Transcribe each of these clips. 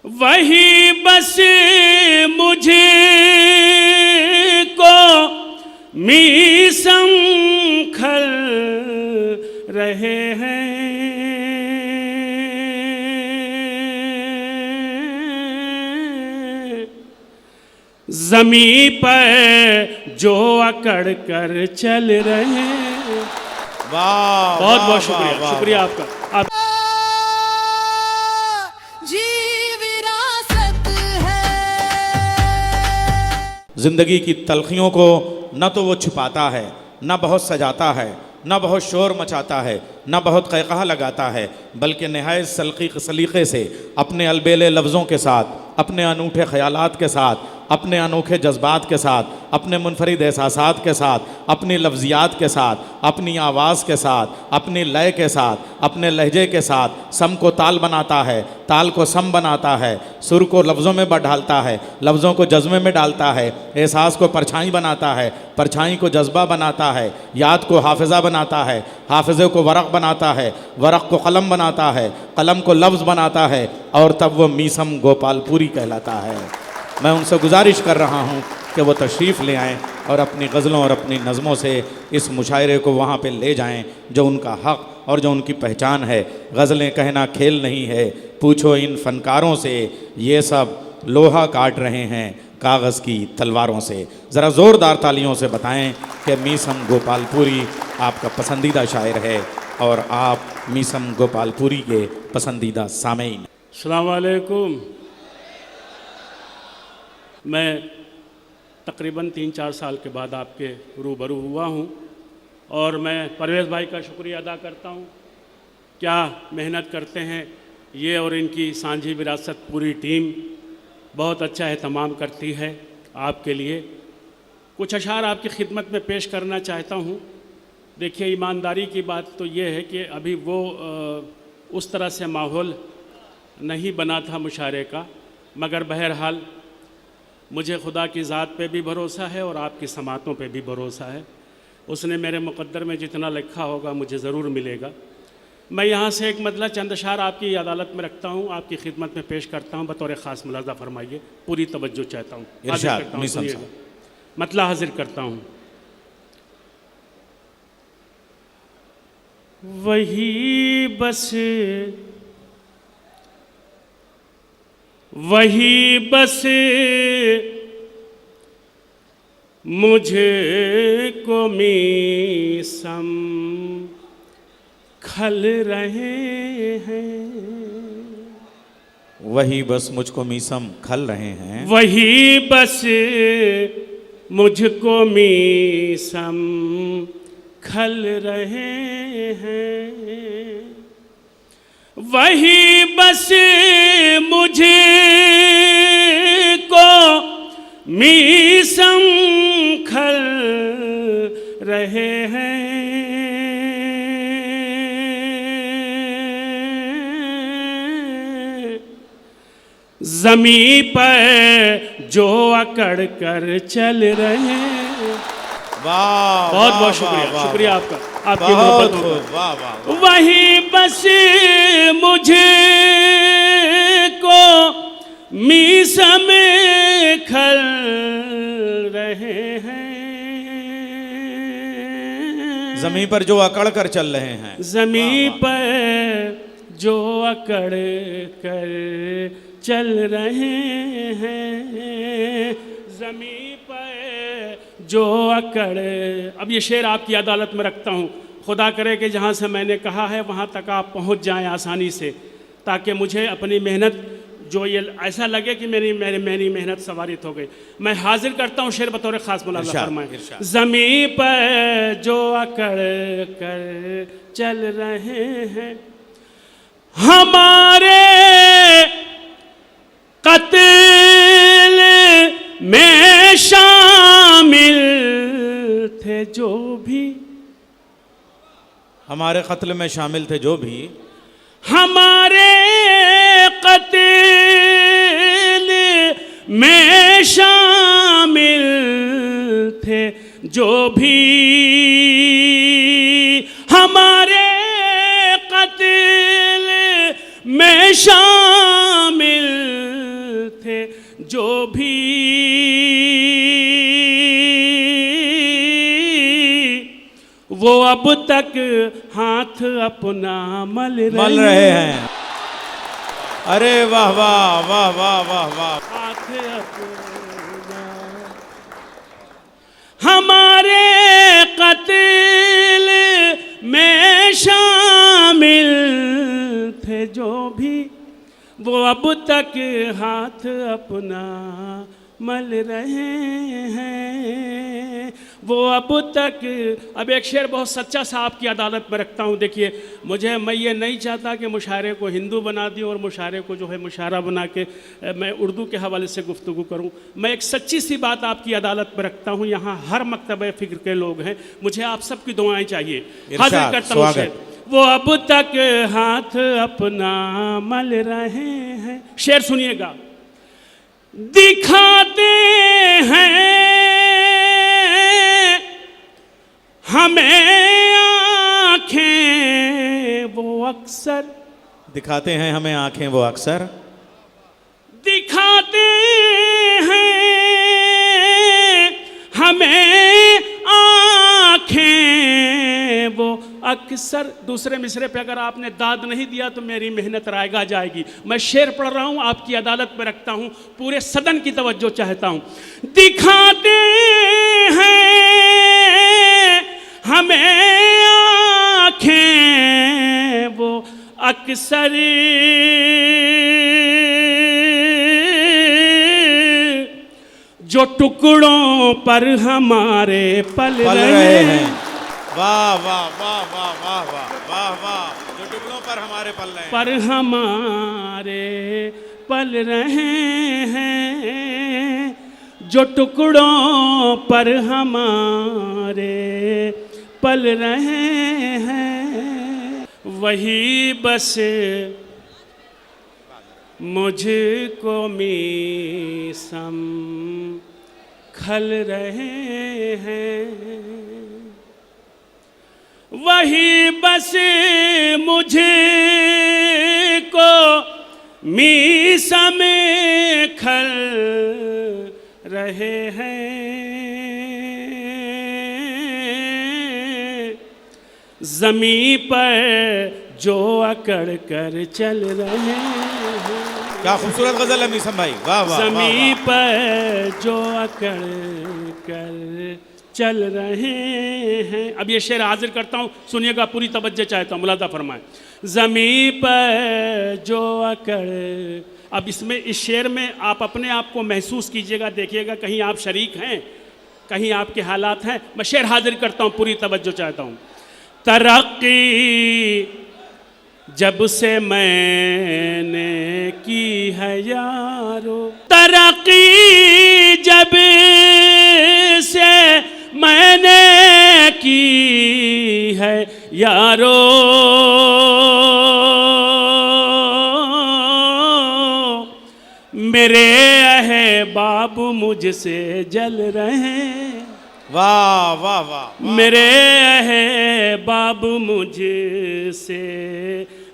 वही बस मुझे को मीसम खल रहे हैं। ज़मीं पर जो अकड़ कर चल रहे हैं। वाह, बहुत वाह, बहुत वाह, शुक्रिया, वाह, शुक्रिया वाह। आपका। आप जिंदगी की तलखियों को न तो वो छुपाता है, न बहुत सजाता है, न बहुत शोर मचाता है, न बहुत क़हक़हा लगाता है, बल्कि नहायत सलीक़े से अपने अलबेले लफ्ज़ों के साथ, अपने अनूठे ख़यालात के साथ, अपने अनोखे जज्बात के साथ, अपने मुनफरिद एहसासात के साथ, अपनी लफ्ज़ियात के साथ, अपनी आवाज़ के साथ, अपनी लय के साथ, अपने लहजे के साथ सम को ताल बनाता है, ताल को सम बनाता है, सुर को लफ्ज़ों में ढालता है, लफ्ज़ों को जज्बे में डालता है, एहसास को परछाई बनाता है, परछाई को जज्बा बनाता है, याद को हाफिज़ा बनाता है, हाफिज़े को वरक़ बनाता है, वरक़ को कलम बनाता है, कलम को लफ्ज़ बनाता है, और तब वो मीसम गोपालपुरी कहलाता है। मैं उनसे गुजारिश कर रहा हूँ कि वो तशरीफ़ ले आएँ और अपनी गज़लों और अपनी नज़मों से इस मुशायरे को वहाँ पे ले जाएँ जो उनका हक़ और जो उनकी पहचान है। गज़लें कहना खेल नहीं है, पूछो इन फ़नकारों से, ये सब लोहा काट रहे हैं कागज़ की तलवारों से। ज़रा ज़ोरदार तालियों से बताएं कि मीसम गोपालपुरी आपका पसंदीदा शायर है और आप मीसम गोपालपुरी के पसंदीदा सामीन। अस्सलाम वालेकुम। मैं तकरीबन 3-4 साल के बाद आपके रूबरू हुआ हूँ और मैं परवेज़ भाई का शुक्रिया अदा करता हूँ। क्या मेहनत करते हैं ये और इनकी सांझी विरासत पूरी टीम बहुत अच्छा एहतमाम करती है आपके लिए। कुछ अशार आपकी खिदमत में पेश करना चाहता हूँ। देखिए, ईमानदारी की बात तो ये है कि अभी वो उस तरह से माहौल नहीं बना था मुशायरे का, मगर बहरहाल मुझे खुदा की ज़ात पे भी भरोसा है और आपकी समातों पे भी भरोसा है। उसने मेरे मुक़द्दर में जितना लिखा होगा मुझे ज़रूर मिलेगा। मैं यहाँ से एक मतलब चंद अशार आपकी अदालत में रखता हूँ, आपकी खिदमत में पेश करता हूँ। बतौर ख़ास मुलाज़ा फरमाइए, पूरी तवज्जो चाहता हूँ। मतलब हाजिर करता हूँ। वही बस मुझे को मीसम खल रहे हैं। वही बस मुझको मीसम खल रहे हैं। वही बस मुझको मीसम खल रहे हैं। वही बस मुझे को मीसम खल रहे हैं। ज़मीं पर जो अकड़ कर चल रहे हैं। वाह, बहुत बहुत शुक्रिया, शुक्रिया आपका, आपकी मोहब्बत होगा। वही बस मुझे को मीसम खल रहे हैं। ज़मीं पर जो अकड़ कर चल रहे हैं। ज़मीं पर जो अकड़ कर चल रहे हैं। ज़मीं पर जो अकड़। अब ये शेर आपकी अदालत में रखता हूँ। खुदा करे कि जहाँ से मैंने कहा है वहाँ तक आप पहुँच जाएं आसानी से, ताकि मुझे अपनी मेहनत जो ये ऐसा लगे कि मेरी मेहनत सवारित हो गई। मैं हाजिर करता हूँ शेर बतौर ख़ास मुलाज़ा फरमाएं। ज़मीं पर जो अकड़ कर चल रहे हैं, हमारे कत्ल में शामिल थे जो भी। हमारे कत्ल में शामिल थे जो भी। हमारे कत्ल में शामिल थे जो भी। हमारे कत्ल में शामिल जो भी वो अब तक हाथ अपना मल रहे हैं। अरे वाह वाह वाह वाह वाह वाह। हाथ अपना हमारे कत्ल में शामिल थे जो भी वो अब तक हाथ अपना मल रहे हैं, वो अब तक। अब एक शेर बहुत सच्चा सा आपकी अदालत में रखता हूँ। देखिए, मैं ये नहीं चाहता कि मुशायरे को हिंदू बना दूँ और मुशायरे को जो है मुशायरा बना के मैं उर्दू के हवाले से गुफ्तगू करूँ। मैं एक सच्ची सी बात आपकी अदालत में रखता हूँ। यहाँ हर मकतबे फ़िक्र के लोग हैं, मुझे आप सबकी दुआएं चाहिए। हाजिर करता हूँ शेर। वो अब तक हाथ अपना मल रहे हैं। शेर सुनिएगा। दिखाते हैं हमें आंखें वो अक्सर, दिखाते हैं हमें आंखें वो अक्सर, दिखाते हैं हमें आंखें वो अक्सर। दूसरे मिसरे पे अगर आपने दाद नहीं दिया तो मेरी मेहनत रायगा जाएगी। मैं शेर पढ़ रहा हूँ, आपकी अदालत में रखता हूँ, पूरे सदन की तवज्जो चाहता हूँ। दिखाते हैं हमें आंखें वो अक्सर, जो टुकड़ों पर हमारे पल रहे हैं। वाह वाह वाह वाह वाह वाह वाह वाह। जो टुकड़ों पर हमारे पल रहे हैं, पर हमारे पल रहे हैं, जो टुकड़ों पर हमारे पल रहे हैं, वही बस मुझको मीसम खल रहे हैं, वही बस मुझको मीसम खल रहे हैं, ज़मीं पर जो अकड़ कर चल रहे हैं। क्या खूबसूरत गजल है मीसम भाई, वाह वाह। ज़मीं पर जो अकड़ कर चल रहे हैं। अब ये शेर हाजिर करता हूँ, सुनिएगा, पूरी तवज्जो चाहता हूँ, मुलादा फरमाएं। ज़मीं पर जो अकड़। अब इसमें, इस शेर में आप अपने आप को महसूस कीजिएगा, देखिएगा कहीं आप शरीक हैं, कहीं आपके हालात हैं। मैं शेर हाजिर करता हूँ, पूरी तवज्जो चाहता हूँ। तरक्की जब से मैंने की है यारो, तरक्की जब से मैंने की है यारो, मेरे अहबाब मुझसे जल रहे हैं। वाह वाह वाह। मेरे अहबाब मुझसे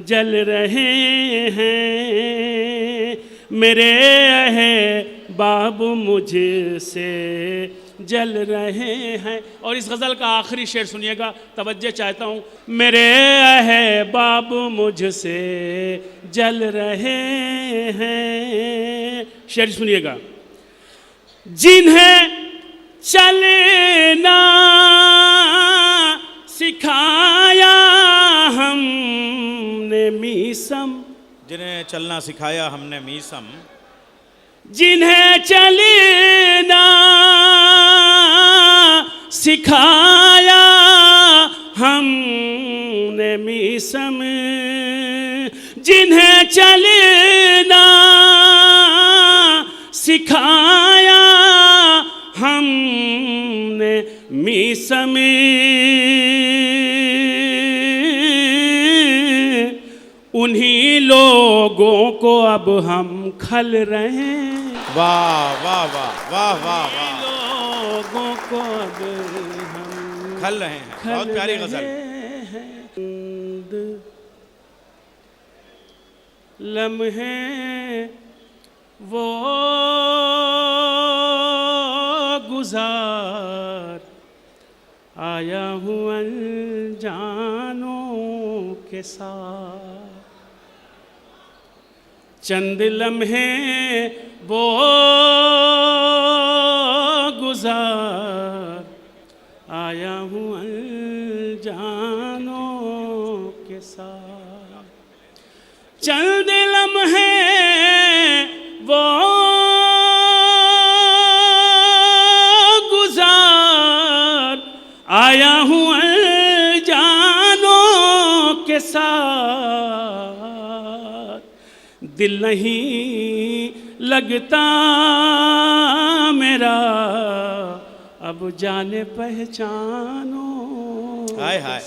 जल रहे हैं, मेरे अहबाब मुझसे जल रहे हैं। और इस गज़ल का आखिरी शेर सुनिएगा, तवज्जो चाहता हूँ। मेरे अहबाब मुझसे जल रहे हैं। शेर सुनिएगा। जिन्हें चलना सिखाया हमने मीसम, जिन्हें चलना सिखाया हमने मीसम, जिन्हें चलना सिखाया हमने मीसम, जिन्हें चलना सिखाया हमने मीसम, उन्हीं लोगों को अब हम खल रहे हैं। वाह वाह वाह वाह वाह वाह। लोगों को अब हम खल रहे हैं। बहुत प्यारी गजल। लम्हे वो के साथ। चंद लम्हे वो गुजार आया हूँ अनजानों के साथ। चंद लम्हे वो गुजार आया हूँ अनजानों के साथ। दिल नहीं लगता मेरा अब जाने पहचानो। हाय हाय,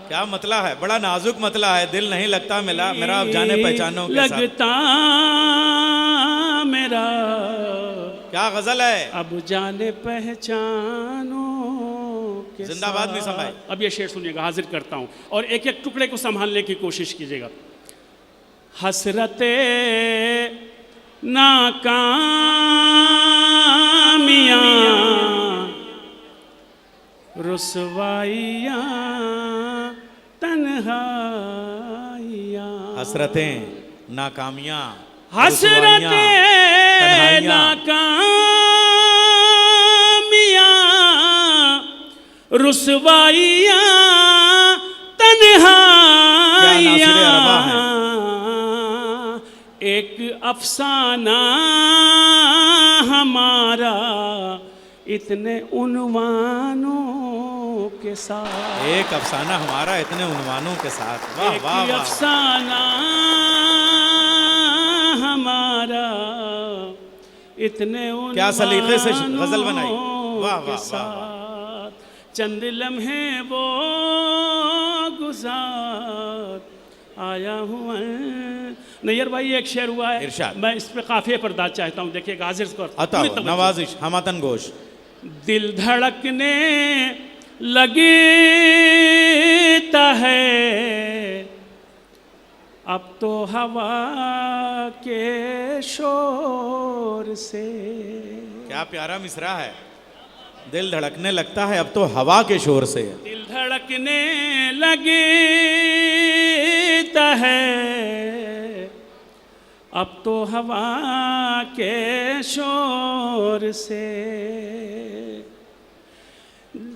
क्या मतला है, बड़ा नाजुक मतला है। दिल नहीं लगता मेरा अब जाने पहचानो के साथ। लगता मेरा क्या गजल है, अब जाने पहचानो के जिंदाबाद नहीं संभाई। अब ये शेर सुनिएगा, हाजिर करता हूँ और एक एक टुकड़े को संभालने की कोशिश कीजिएगा। हसरते नाकामियाँ रुसवाइयाँ तन्हाइयाँ। हसरतें नाकामियाँ हसरतें नाकामियाँ रुसवाइयाँ तन्हाइयाँ। एक अफसाना हमारा इतने उन्वानों के साथ। एक अफसाना हमारा इतने उन्वानों के साथ। वाह एक वाह वाह। अफसाना हमारा इतने क्या सलीके से गजल बनाई। उन्वानों वाह के वाह वाह। साथ। चंद लम्हे वो गुजार आया हूँ। नैयर भाई एक शेर हुआ है, इरशाद। मैं इस पे काफिए पर दाद चाहता हूँ। देखिए गाजिर को अता नवाजिश हमतन गोश। दिल धड़कने लगता है अब तो हवा के शोर से। क्या प्यारा मिसरा है। दिल धड़कने लगता है अब तो हवा के शोर से। दिल धड़कने लगता है अब तो हवा के शोर से।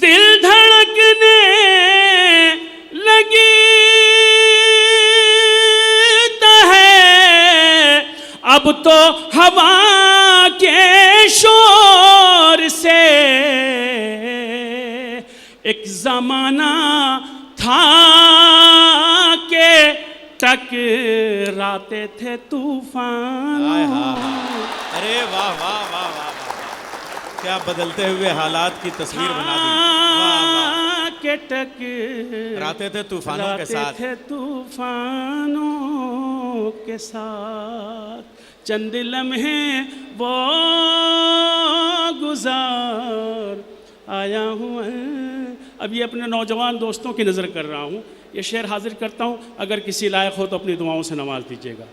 दिल धड़कने लगता है अब तो हवा के शोर से। एक जमाना था के टकराते थे तूफान। अरे वाह वाह वाह वाह वाह, क्या बदलते हुए हालात की तस्वीर बना दी। वाह वाह। के टकराते थे तूफानों के साथ। थे तूफानों के साथ। चंद लम्हे वो गुजार आया हूँ। अब ये अपने नौजवान दोस्तों की नज़र कर रहा हूँ। ये शेर हाजिर करता हूँ, अगर किसी लायक हो तो अपनी दुआओं से नवाज दीजिएगा।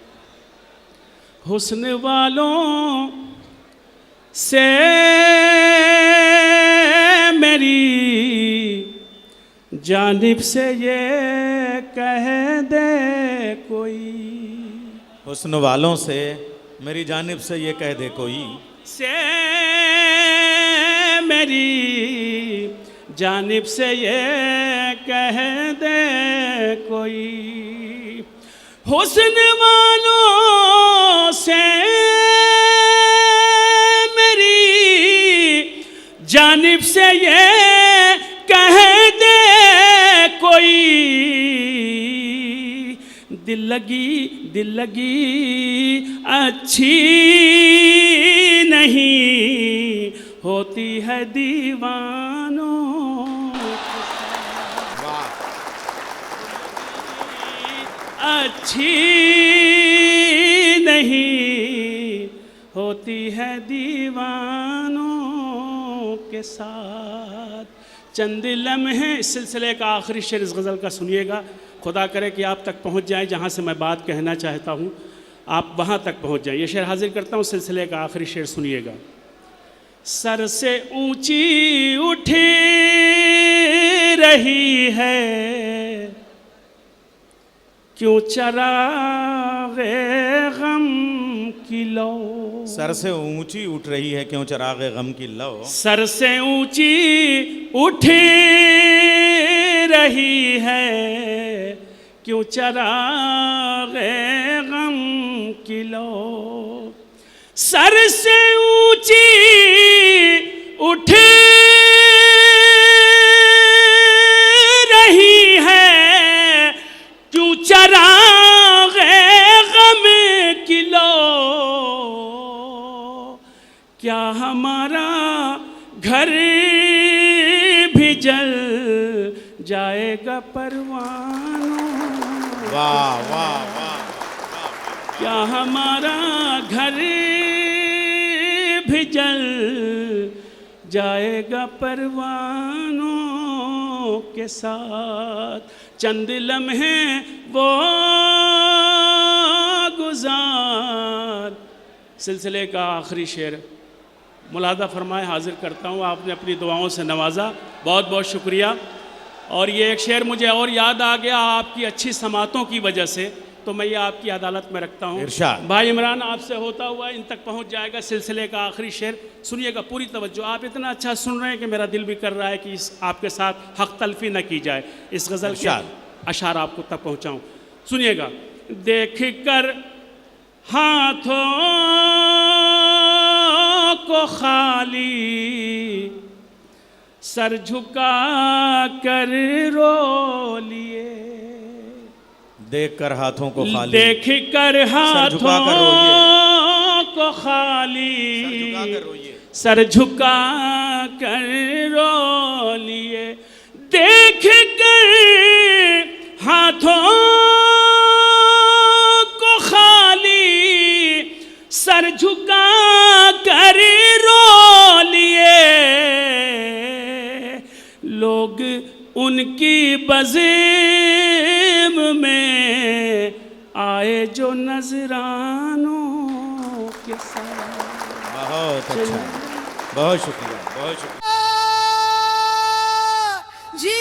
हुस्न वालों से मेरी जानिब से ये कह दे कोई। हुस्न वालों से मेरी जानिब से ये कह दे कोई। से मेरी जानिब से ये कह दे कोई। हुस्न वालों से मेरी जानिब से ये कह दे कोई। दिल लगी अच्छी नहीं होती है दीवानों। अच्छी नहीं होती है दीवानों के साथ। चंद लम्हे इस सिलसिले का आखिरी शेर इस गज़ल का सुनिएगा। खुदा करे कि आप तक पहुंच जाएं, जहां से मैं बात कहना चाहता हूं आप वहां तक पहुंच जाएं। ये शेर हाजिर करता हूं, सिलसिले का आखिरी शेर सुनिएगा। सर से ऊंची उठी रही है क्यों चरागे गम की लो। सर से ऊंची उठ रही है क्यों चरागे गम की लो। सर से ऊंची उठ रही है क्यों चरागे गम की लो। सर से ऊंची उठ रही है क्यों चरागे गम की लो। क्या हमारा घर भी जल जाएगा परवानों। वाह वाह वाह। क्या हमारा घर भी जल जाएगा परवानों के साथ। चंद लम्हे वो गुजार। सिलसिले का आखिरी शेर मुलादा फरमाए हाजिर करता हूँ। आपने अपनी दुआओं से नवाजा, बहुत बहुत शुक्रिया। और ये एक शेर मुझे और याद आ गया आपकी अच्छी समातों की वजह से, तो मैं ये आपकी अदालत में रखता हूँ। इरशाद। भाई इमरान आपसे होता हुआ इन तक पहुँच जाएगा सिलसिले का आखिरी शेर। सुनिएगा पूरी तवज्जो। आप इतना अच्छा सुन रहे हैं कि मेरा दिल भी कर रहा है कि इस आपके साथ हक तलफी न की जाए। इस गज़ल के अशार आपको तक पहुँचाऊँ, सुनिएगा। देख कर हाथों को खाली सर झुका कर रो लिए। देख कर हाथों को खाली, देख कर हाथों को खाली सर झुका कर रो लिए। देख कर हाथों को खाली सर झुका कर रो लिए। लोग उनकी बज़ेम में आए जो नजरानों के साथ। बहुत अच्छा, बहुत शुक्रिया, बहुत शुक्रिया। जी